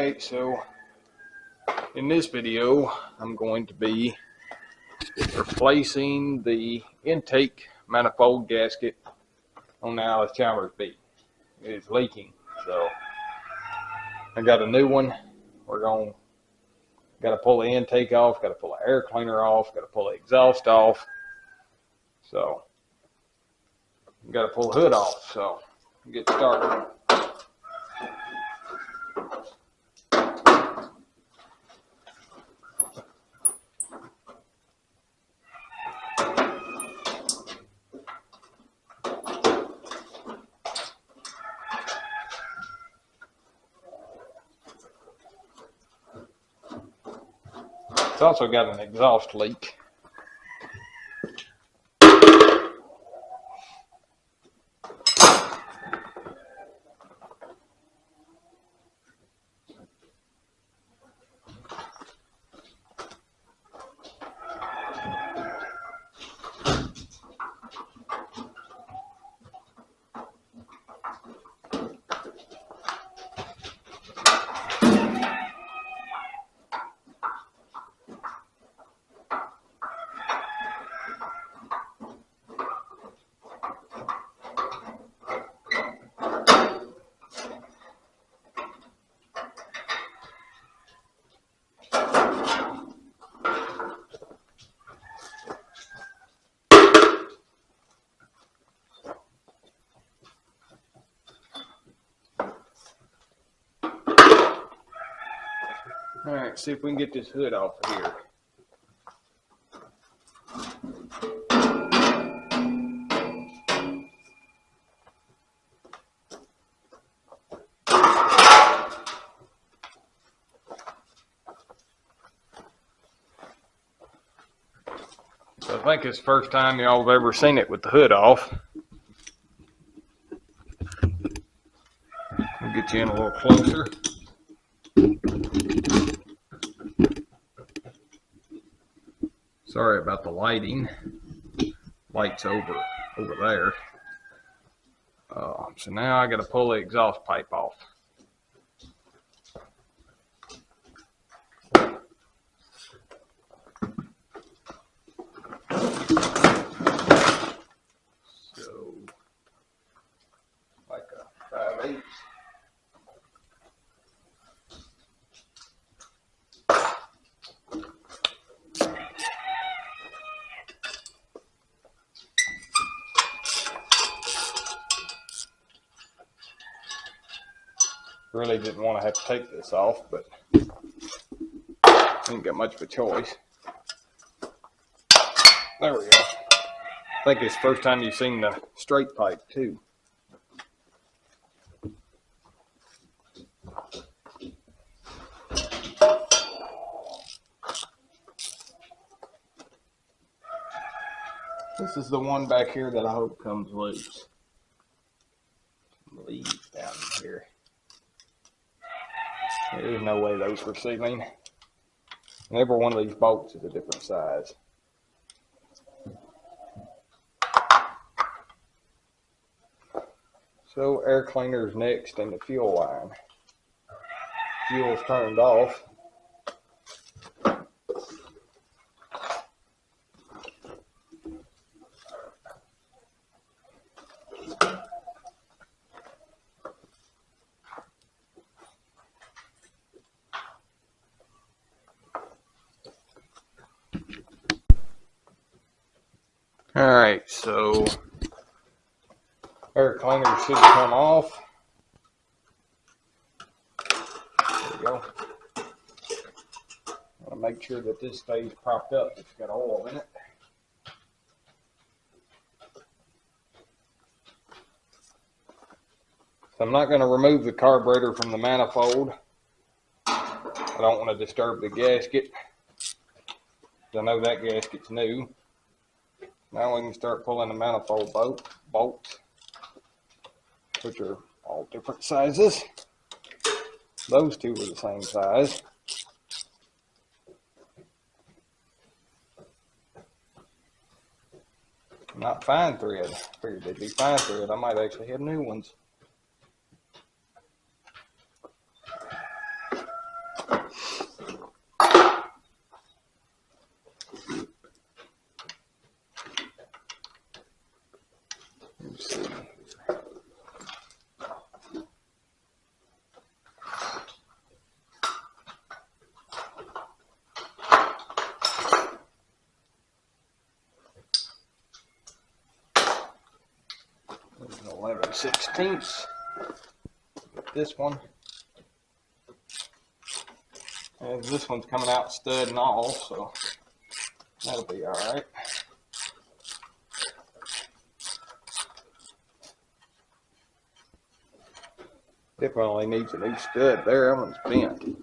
Alright, so in this video I'm going to be replacing the intake manifold gasket on the Allis Chalmers B. It is leaking, so I got a new one. Got to pull the intake off, got to pull the air cleaner off, got to pull the exhaust off. So got to pull the hood off. So get started. It's also got an exhaust leak. All right, see if we can get this hood off of here. So I think it's the first time y'all have ever seen it with the hood off. I'll get you in a little closer. Sorry about the lighting. Light's over there. So now I got to pull the exhaust pipe off. So, like a 5/8. Really didn't want to have to take this off, but ain't got much of a choice. There we go. I think it's the first time you've seen the straight pipe too. This is the one back here that I hope comes loose. Leaves down here. There's no way those were sealing. And every one of these bolts is a different size. So air cleaner is next in the fuel line. Fuel's turned off. Alright, so air cleaner should come off. There we go. I want to make sure that this stays propped up. It's got oil in it. So I'm not going to remove the carburetor from the manifold. I don't want to disturb the gasket. I know that gasket's new. Now we can start pulling the manifold bolts, which are all different sizes. Those two are the same size. Not fine thread. Figured they'd be fine thread. I might actually have new ones. 11/16. This one. And this one's coming out stud and all, so that'll be alright. Definitely needs a new stud there. That one's bent.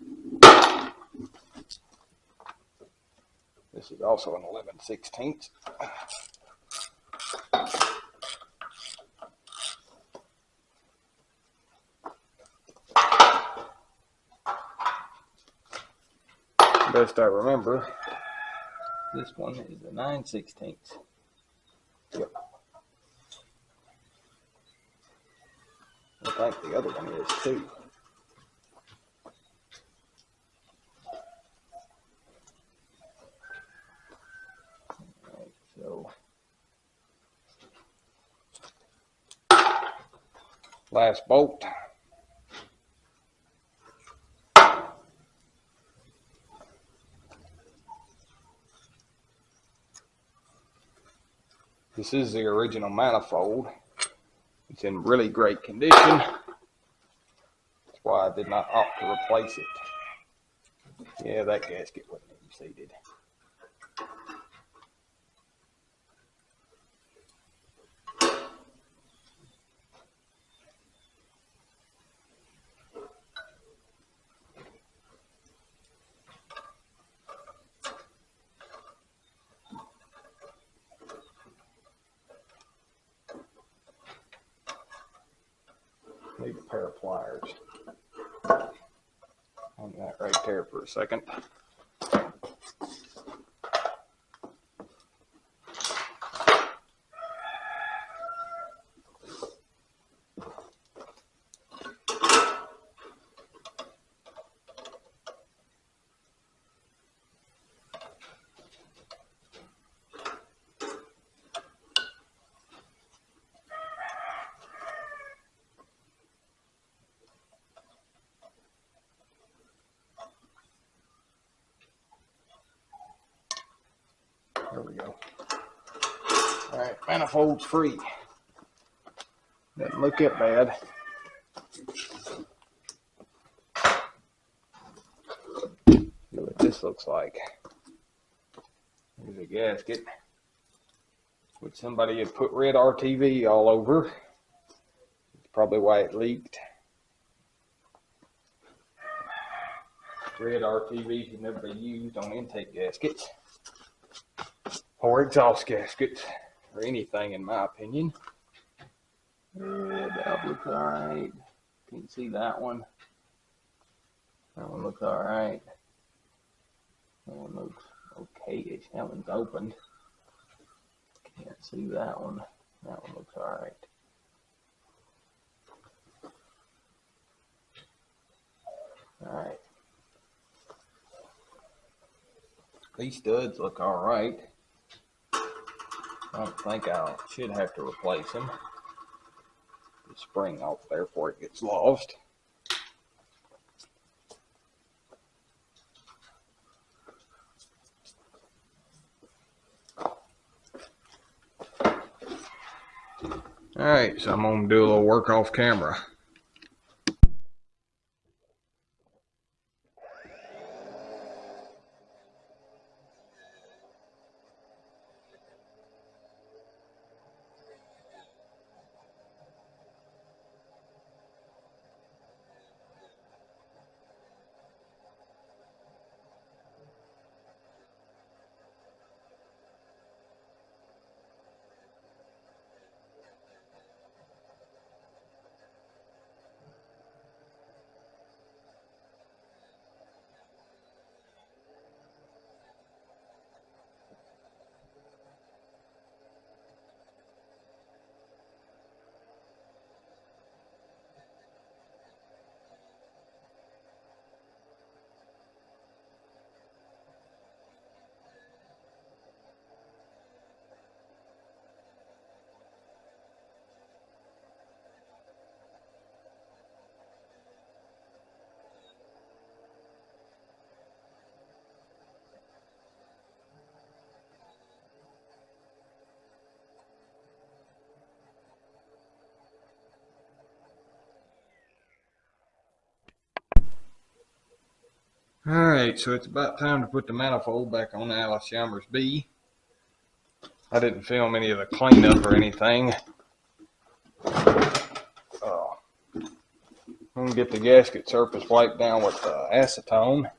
This is also an 11/16. Best I remember, this one is a 9/16. Yep. I think the other one is too. Alright, so last bolt. This is the original manifold. It's in really great condition. That's why I did not opt to replace it. Yeah, that gasket wasn't even seated. Need a pair of pliers. On that right there for a second. There we go. All right, manifold free. Doesn't look that bad. See what this looks like. Here's a gasket, which somebody had put red RTV all over. That's probably why it leaked. Red RTV can never be used on intake gaskets or exhaust gaskets or anything, in my opinion. That looks alright. You can see that one. That one looks alright. That one looks okay-ish. That one's opened. Can't see that one. That one looks alright. Alright. These studs look alright. I don't think I should have to replace them. The spring off there before it gets lost. Alright, so I'm going to do a little work off camera. Alright, so it's about time to put the manifold back on the Allis Chalmers B. I didn't film any of the cleanup or anything. I'm going to get the gasket surface wiped down with acetone.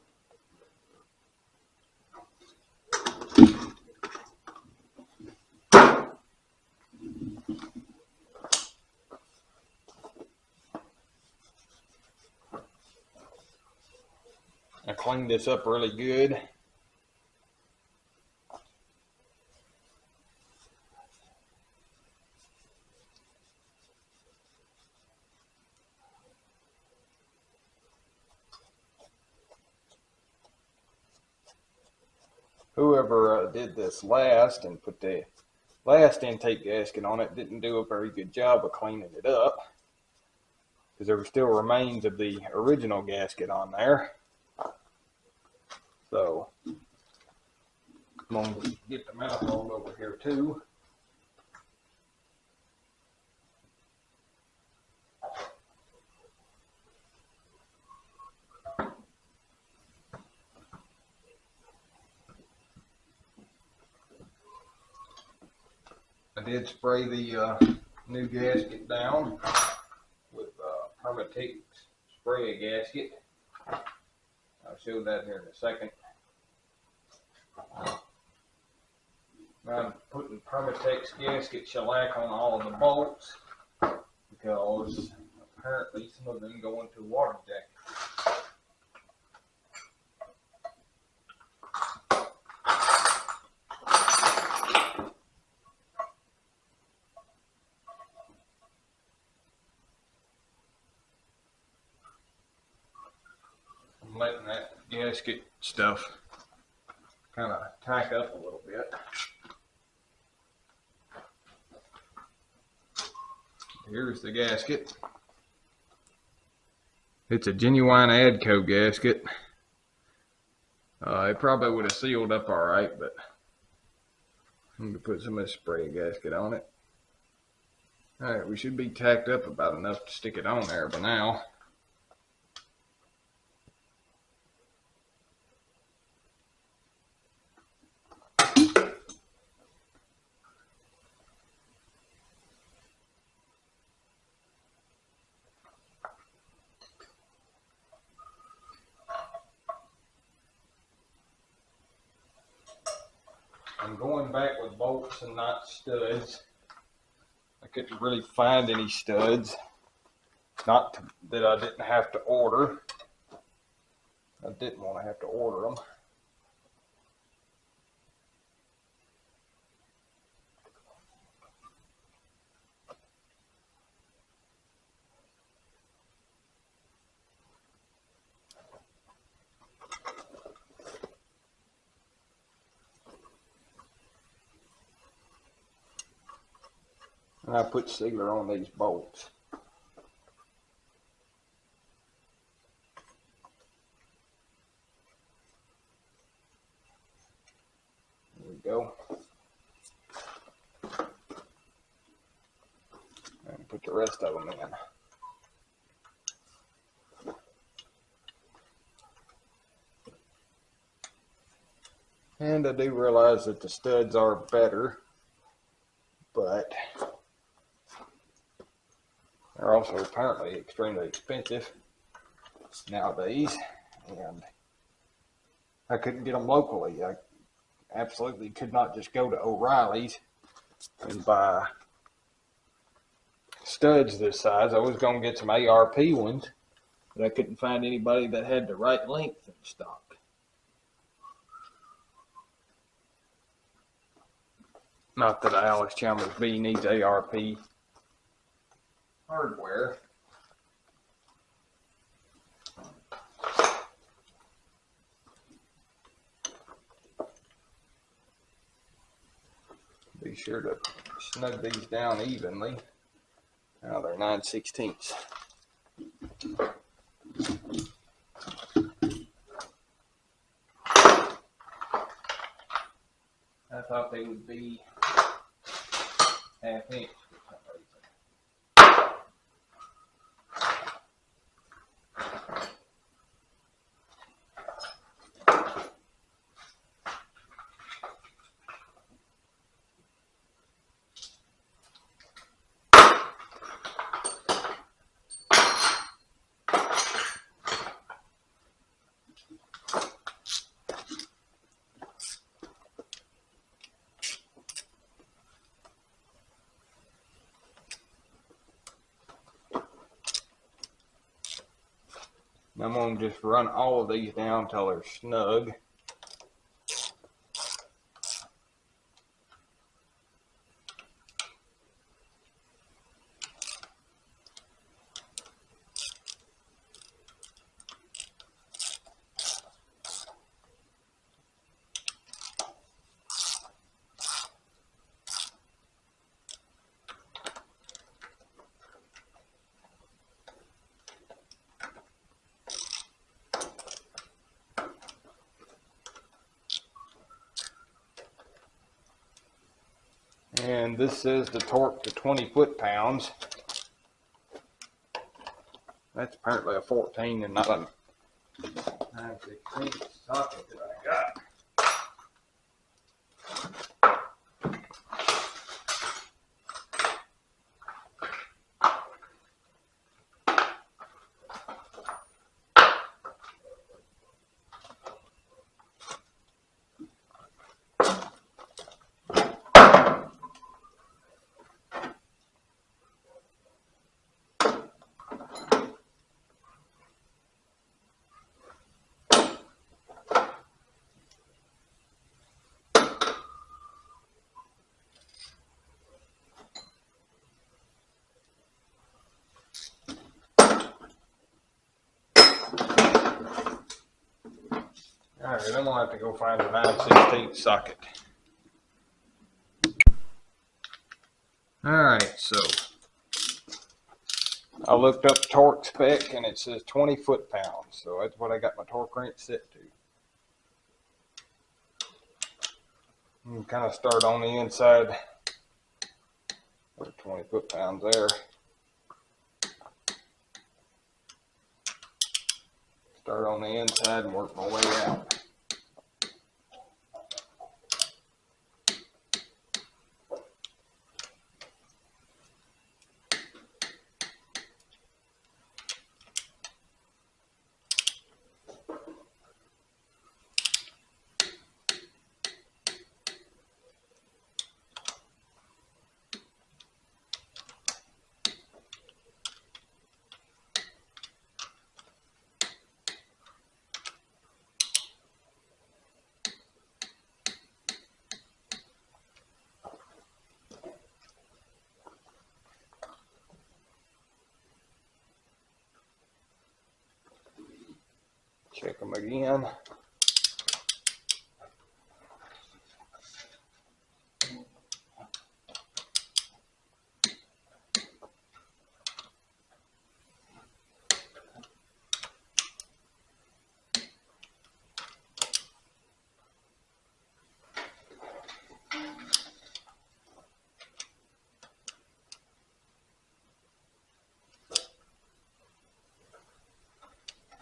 I cleaned this up really good. Whoever did this last and put the last intake gasket on it didn't do a very good job of cleaning it up, because there were still remains of the original gasket on there. So I'm going to get the manifold over here too. I did spray the new gasket down with Permatex spray gasket. I'll show that here in a second. I'm putting Permatex gasket shellac on all of the bolts because apparently some of them go into water jacket. I'm letting that gasket stuff kind of tack up a little bit. Here's the gasket. It's a genuine Adco gasket. It probably would have sealed up all right, but I'm going to put some of this spray gasket on it. All right, we should be tacked up about enough to stick it on there by now. I'm going back with bolts and not studs. I couldn't really find any studs. Not that I didn't have to order. I didn't want to have to order them. And I put sealer on these bolts. There we go. And put the rest of them in. And I do realize that the studs are better, but they're also apparently extremely expensive nowadays, and I couldn't get them locally. I absolutely could not just go to O'Reilly's and buy studs this size. I was going to get some ARP ones, but I couldn't find anybody that had the right length in stock. Not that Allis Chalmers B needs ARP hardware. Be sure to snug these down evenly. Now they're 9/16. I thought they would be half inch for some reason. And I'm going to just run all of these down until they're snug. And this says the torque to 20 foot-pounds. That's apparently a 14 and not a 9/16 socket that I got. Alright, I'm gonna have to go find a 9/16 socket. Alright, so I looked up the torque spec and it says 20 foot-pounds, so that's what I got my torque wrench set to. You can kind of start on the inside. There's 20 foot-pounds there. Start on the inside and work my way out. Check them again.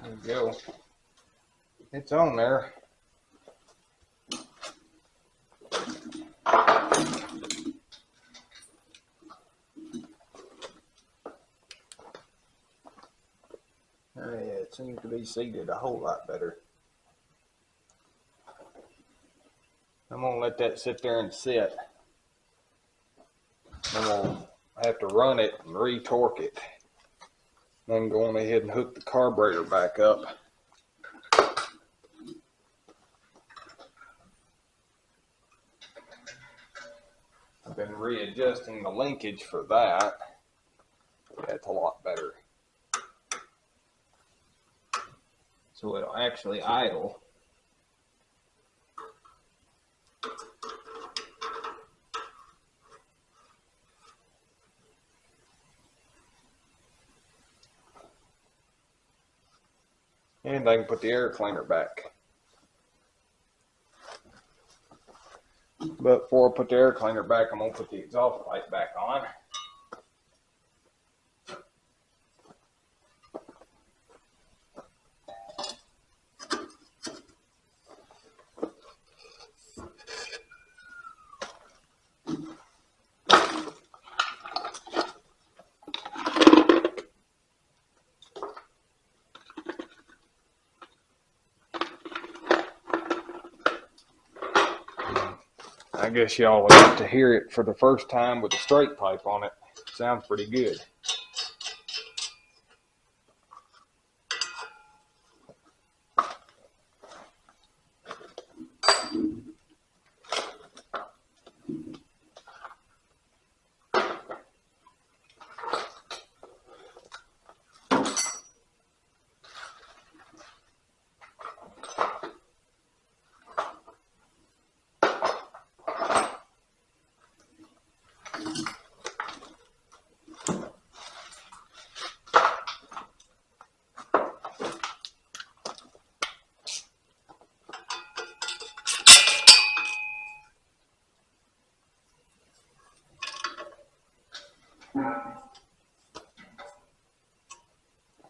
There we go. It's on there. Yeah, it seems to be seated a whole lot better. I'm gonna let that sit there and sit. I'm gonna have to run it and re-torque it. Then go on ahead and hook the carburetor back up. I've been readjusting the linkage for that. Yeah, it's a lot better. So it'll actually idle. And I can put the air cleaner back. But before I put the air cleaner back, I'm going to put the exhaust pipe back on. I guess y'all will get to hear it for the first time with a straight pipe on it. Sounds pretty good.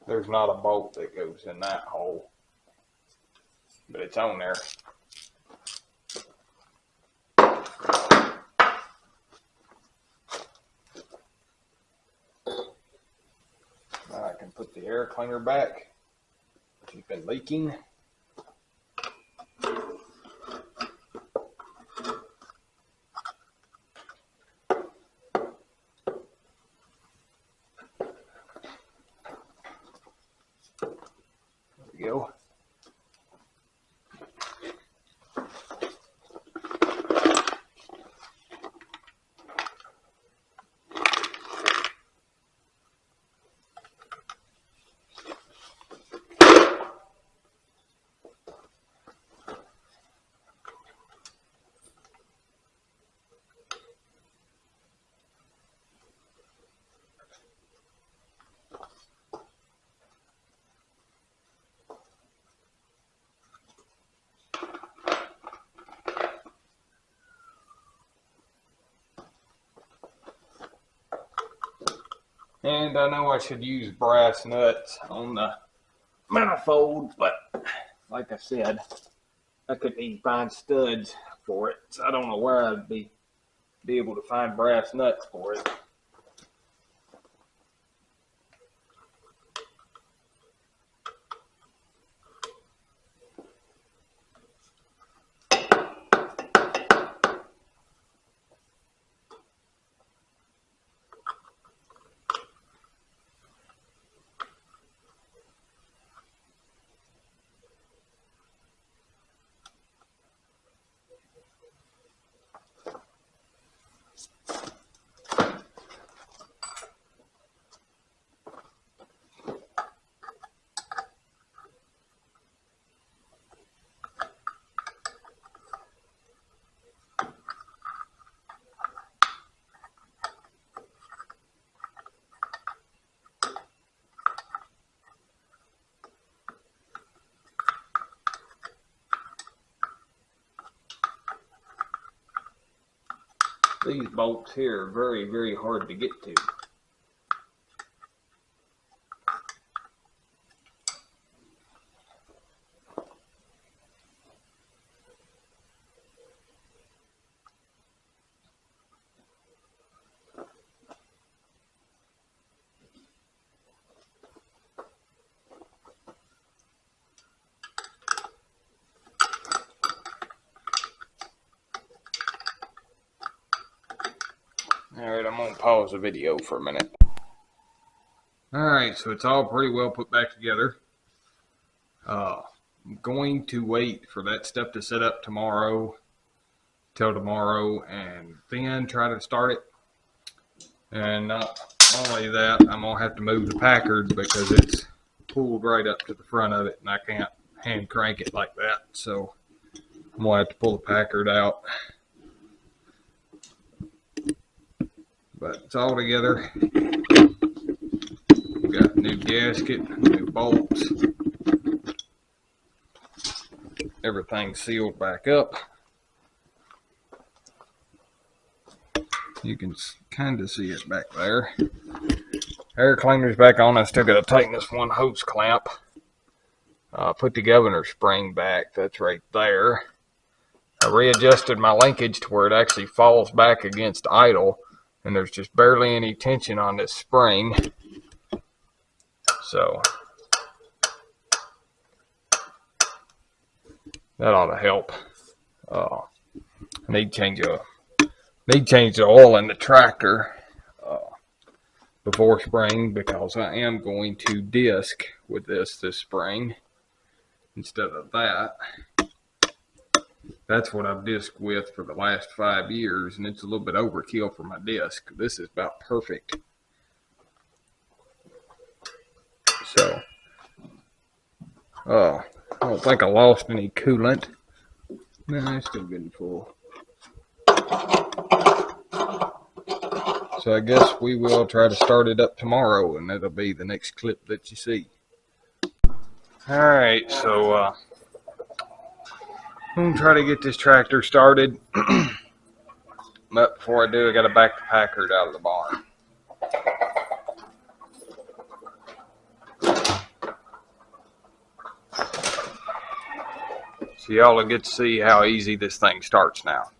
There's not a bolt that goes in that hole, but it's on there. Now I can put the air cleaner back. It's been leaking. There we go. And I know I should use brass nuts on the manifold, but like I said, I couldn't even find studs for it. So I don't know where I'd be able to find brass nuts for it. These bolts here are very, very hard to get to. Alright, I'm going to pause the video for a minute. Alright, so it's all pretty well put back together. I'm going to wait for that stuff to set up till tomorrow, and then try to start it. And not only that, I'm going to have to move the Packard because it's pulled right up to the front of it, and I can't hand crank it like that. So I'm going to have to pull the Packard out. But it's all together. We've got a new gasket, new bolts. Everything's sealed back up. You can kind of see it back there. Air cleaner's back on. I still got to tighten this one hose clamp. Put the governor spring back. That's right there. I readjusted my linkage to where it actually falls back against idle. And there's just barely any tension on this spring. So that ought to help. I need to change the oil in the tractor before spring, because I am going to disc with this spring instead of that. That's what I've disked with for the last 5 years, and it's a little bit overkill for my disc. This is about perfect. So, I don't think I lost any coolant. No, it's still getting full. So I guess we will try to start it up tomorrow, and that'll be the next clip that you see. Alright, so I'm going to try to get this tractor started. But before I do, I got to back the Packard out of the barn. So y'all will get to see how easy this thing starts now.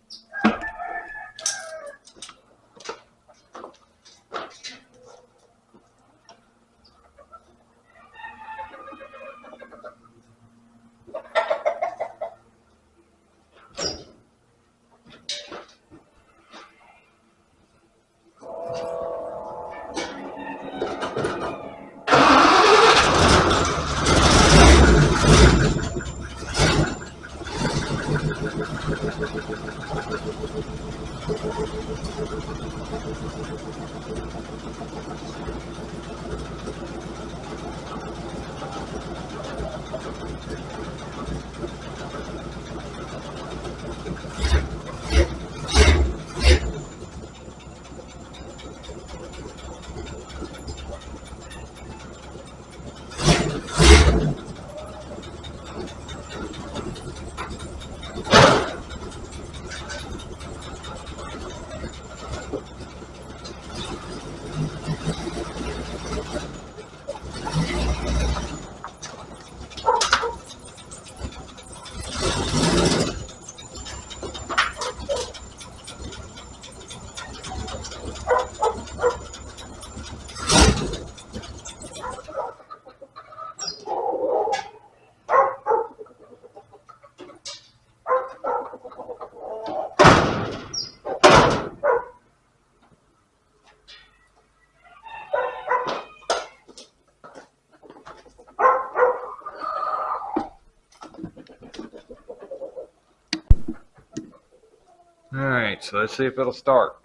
Alright, so let's see if it'll start.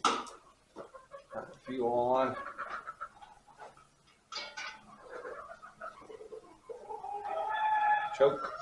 Turn the fuel on. Choke.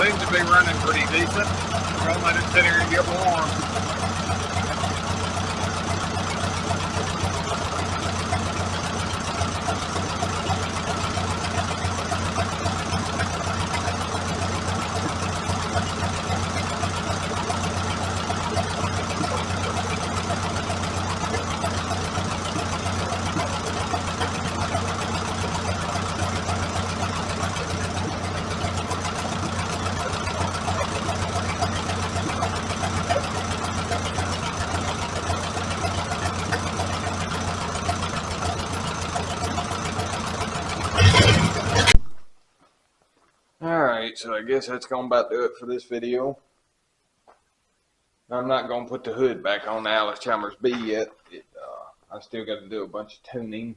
Seems to be running pretty decent. We're gonna let it sit here and get warm. Alright, so I guess that's going to about do it for this video. I'm not going to put the hood back on the Allis Chalmers B yet. I still got to do a bunch of tuning.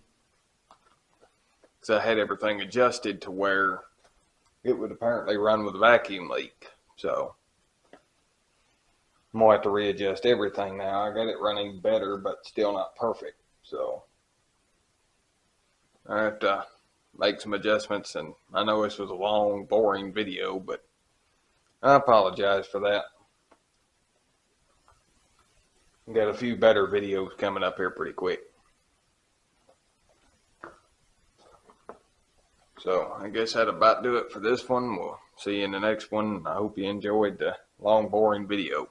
Because I had everything adjusted to where it would apparently run with a vacuum leak. So I'm going to have to readjust everything now. I got it running better, but still not perfect. So I have to make some adjustments. And I know this was a long, boring video, but I apologize for that. We've got a few better videos coming up here pretty quick. So I guess that'll about do it for this one. We'll see you in the next one. I hope you enjoyed the long, boring video.